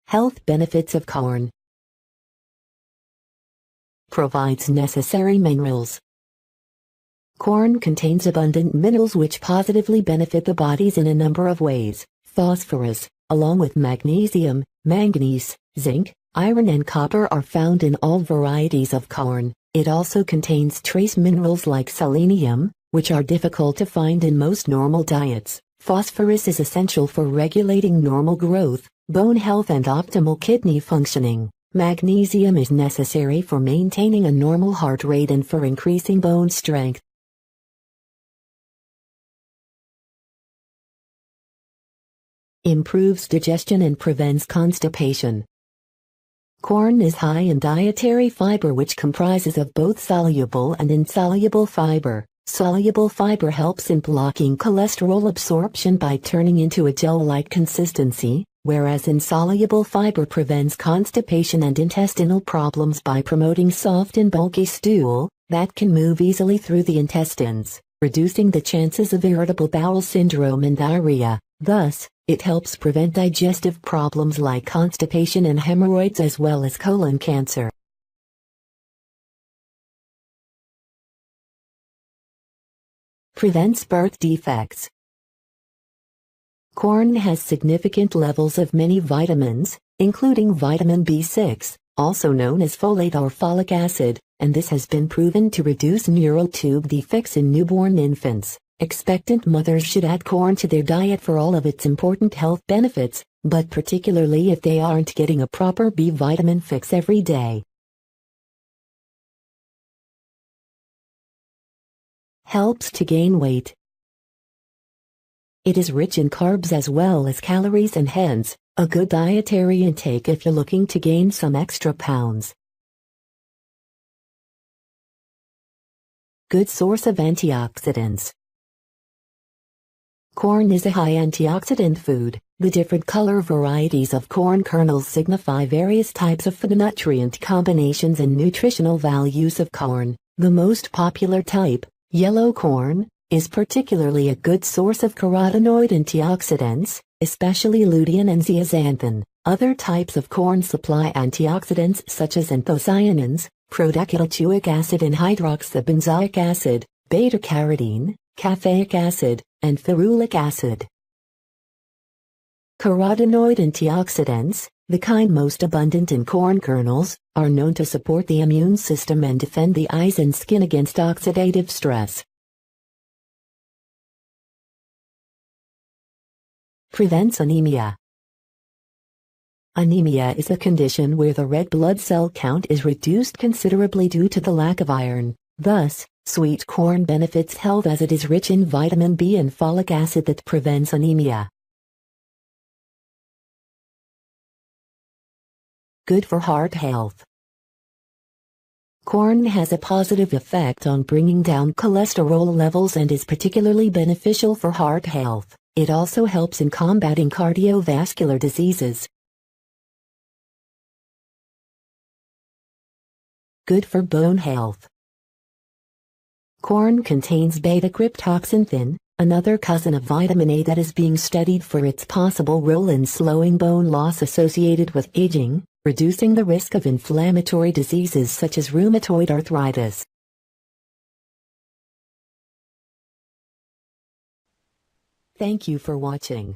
Health benefits of corn. Provides necessary minerals. Corn contains abundant minerals which positively benefit the bodies in a number of ways. Phosphorus, along with magnesium, manganese, zinc, iron and copper are found in all varieties of corn. It also contains trace minerals like selenium, which are difficult to find in most normal diets. Phosphorus is essential for regulating normal growth, bone health and optimal kidney functioning. Magnesium is necessary for maintaining a normal heart rate and for increasing bone strength. Improves digestion and prevents constipation. Corn is high in dietary fiber which comprises of both soluble and insoluble fiber. Soluble fiber helps in blocking cholesterol absorption by turning into a gel-like consistency, whereas insoluble fiber prevents constipation and intestinal problems by promoting soft and bulky stool that can move easily through the intestines, reducing the chances of irritable bowel syndrome and diarrhea. Thus, it helps prevent digestive problems like constipation and hemorrhoids as well as colon cancer. Prevents birth defects. Corn has significant levels of many vitamins, including vitamin B6, also known as folate or folic acid, and this has been proven to reduce neural tube defects in newborn infants. Expectant mothers should add corn to their diet for all of its important health benefits, but particularly if they aren't getting a proper B vitamin fix every day. Helps to gain weight. It is rich in carbs as well as calories and hence, a good dietary intake if you're looking to gain some extra pounds. Good source of antioxidants. Corn is a high antioxidant food. The different color varieties of corn kernels signify various types of phytonutrient combinations and nutritional values of corn. The most popular type, yellow corn, is particularly a good source of carotenoid antioxidants, especially lutein and zeaxanthin. Other types of corn supply antioxidants such as anthocyanins, prodecylachoic acid and hydroxybenzoic acid, beta-carotene, caffeic acid, and ferulic acid. Carotenoid antioxidants, the kind most abundant in corn kernels, are known to support the immune system and defend the eyes and skin against oxidative stress. Prevents anemia. Anemia is a condition where the red blood cell count is reduced considerably due to the lack of iron. Thus, sweet corn benefits health as it is rich in vitamin B and folic acid that prevents anemia. Good for heart health. Corn has a positive effect on bringing down cholesterol levels and is particularly beneficial for heart health. It also helps in combating cardiovascular diseases. Good for bone health. Corn contains beta-cryptoxanthin, another cousin of vitamin A that is being studied for its possible role in slowing bone loss associated with aging, reducing the risk of inflammatory diseases such as rheumatoid arthritis. Thank you for watching.